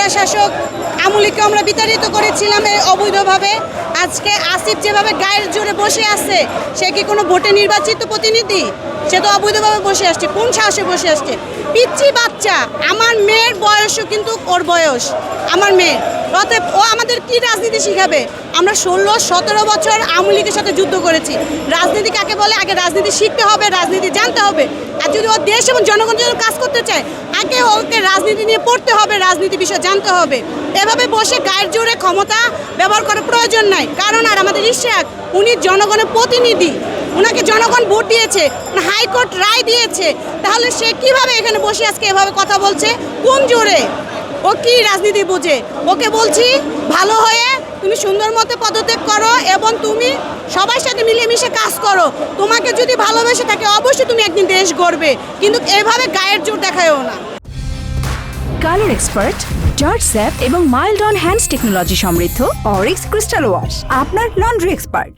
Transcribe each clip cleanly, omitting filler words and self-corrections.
স্বৈরশাসক আমলিকে আমরা বিতাড়িত করেছিলাম এই অবৈধভাবে। আজকে আসিফ যেভাবে গায়ের জোরে বসে আছে, সে কি কোনো ভোটে নির্বাচিত প্রতিনিধি? সে তো অবৈধভাবে বসে আসছে। কোন সাহসে বসে আসছে? পিচ্ছি বাচ্চা। আমার মেয়ের বয়সও কিন্তু ওর বয়স, আমার মেয়ের। অতএব ও আমাদের কি রাজনীতি শিখাবে? আমরা 16-17 বছর আওয়ামী লীগের সাথে যুদ্ধ করেছি। রাজনীতি কাকে বলে? আগে রাজনীতি শিখতে হবে, রাজনীতি জানতে হবে। আর যদি ও দেশ এবং জনগণের জন্য কাজ করতে চায়, আগে ওকে রাজনীতি নিয়ে পড়তে হবে, রাজনীতি বিষয় জানতে হবে। এভাবে বসে গায়ের জোরে ক্ষমতা ব্যবহার করার প্রয়োজন নাই। কারণ আর আমাদের ইশরাক, উনি জনগণের প্রতিনিধি, ওনাকে জনগণ ভোট দিয়েছে, হাইকোর্ট রায় দিয়েছে। তাহলে সে কিভাবে এখানে বসে আজকে এভাবে কথা বলছে? কোন জোরে? ও কি রাজনীতি বোঝে? ওকে বলছি ভালো হয়ে তুমি সুন্দর মতো পদত্যাগ করো এবং তুমি সবার সাথে মিলেমিশে কাজ করো। তোমাকে যদি ভালোবেসে থাকে অবশ্যই তুমি একদিন দেশ গড়বে, কিন্তু এভাবে গায়ের জোর দেখায়ও না। কালার এক্সপার্ট, জর্জ স্যাপ এবং মাইল্ড অন হ্যান্ডস টেকনোলজি সমৃদ্ধ অরিক্স ক্রিস্টাল ওয়াশ আপনার লন্ড্রি এক্সপার্ট।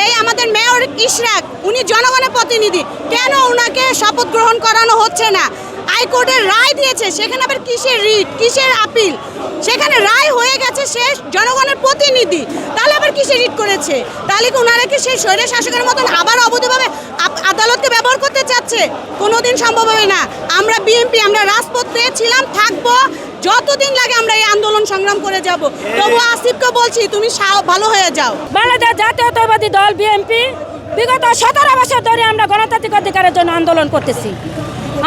এই আমাদের মেয়র ইশরাক, উনি জনগণের প্রতিনিধি, কেন ওনাকে শপথ গ্রহণ করানো হচ্ছে না? হাইকোর্টের রায় দিয়েছে, সেখানে আবার কিসের রিট, কিসের আপিল? সেখানে রায় হয়ে গেছে, সে জনগণের প্রতিনিধি, তাহলে আবার কিসের রিট করেছে? তাহলে কি ওনারা কি সেই স্বৈর শাসকের মতন আবার অবৈধভাবে আদালতকে ব্যবহার করতে চাচ্ছে? কোনোদিন সম্ভব হবে না। আমরা বিএনপি, আমরা রাজপথে ছিলাম, থাকবো, যতদিন লাগে আমরা এই আন্দোলন সংগ্রাম করে যাব। তবু আসিফকে বলছি তুমি ভালো হয়ে যাও। বাংলাদেশ জাতীয়তাবাদী দল বিএনপি বিগত 17 বছর ধরে আমরা গণতান্ত্রিক অধিকারের জন্য আন্দোলন করতেছি।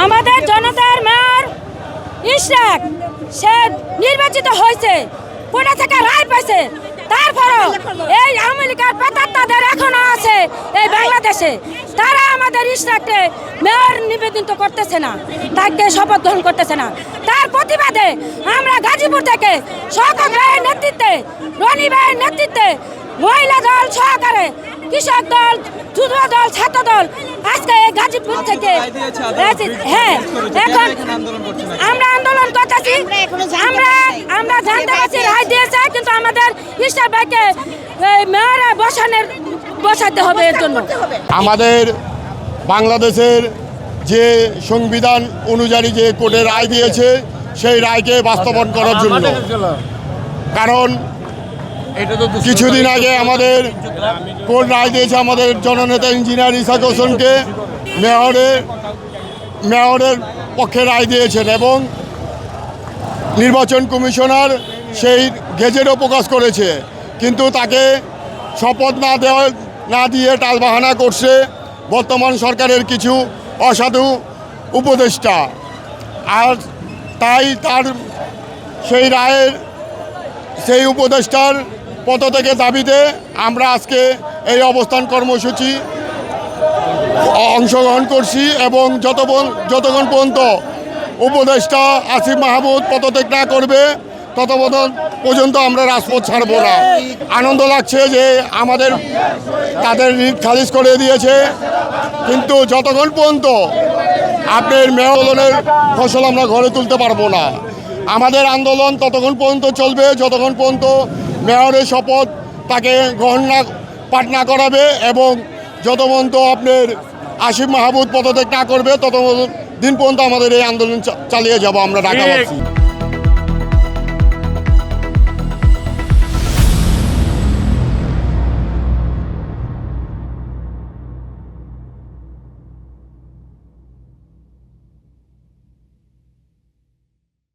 আমাদের জনতার মেয়র ইশরাক, সে নির্বাচিত হয়েছে, কোর্ট থেকে রায় পাইছে, তারপরও এই আওয়ামী লীগের প্রেতাত্মাদের এখনো আছে এই বাংলাদেশে। তারা আমাদের ইশরাককে মেয়র নিবেদিত করতেছে না, তাকে শপথ গ্রহণ করতেছে না। তার প্রতিবাদে আমরা গাজীপুর থেকে শওকত ভাইয়ের নেতৃত্বে, রনি ভাইয়ের নেতৃত্বে, মহিলা দল সহকারে, কৃষক দল, যুব দল, ছাত্র দল আজকে এই গাজীপুর থেকে, হ্যাঁ, এখন আমরা আন্দোলন করতেছি। আমরা জানতে পারছি রায় দিয়েছে, কিন্তু আমাদের ইশরাক ভাইকে মেয়রে বসাতে হবে। এর জন্য আমাদের বাংলাদেশের যে সংবিধান অনুযায়ী যে কোর্টে রায় দিয়েছে, সেই রায়কে বাস্তবায়ন করার জন্য। কারণ কিছুদিন আগে আমাদের কোর্ট রায় দিয়েছে আমাদের জননেতা ইঞ্জিনিয়ার ইসাক হোসেনকে মেয়রের পক্ষে রায় দিয়েছেন, এবং নির্বাচন কমিশনার সেই গেজেটও প্রকাশ করেছে, কিন্তু তাকে শপথ না দিয়ে টালবাহানা করছে বর্তমান সরকারের কিছু অসাধু উপদেষ্টা। আর তাই তার সেই রায়ের, সেই উপদেষ্টার পদত্যাগের দাবিতে আমরা আজকে এই অবস্থান কর্মসূচি অংশগ্রহণ করছি, এবং যতক্ষণ পর্যন্ত উপদেষ্টা আসিফ মাহমুদ পদত্যাগ না করবে ততক্ষণ পর্যন্ত আমরা রাজপথ ছাড়ব না। আনন্দ লাগছে যে তাদের রিট খারিজ করে দিয়েছে, কিন্তু যতক্ষণ পর্যন্ত আপনার মেয়রের ফসল আমরা ঘরে তুলতে পারবো না। আমাদের আন্দোলন ততক্ষণ পর্যন্ত চলবে যতক্ষণ পর্যন্ত মেয়রের শপথ তাকে পাঠ না করাবে, এবং যত পর্যন্ত আপনার আসিফ মাহমুদ পদত্যাগ না করবে তত দিন পর্যন্ত আমাদের এই আন্দোলন চালিয়ে যাব আমরা ঢাকাবাসী।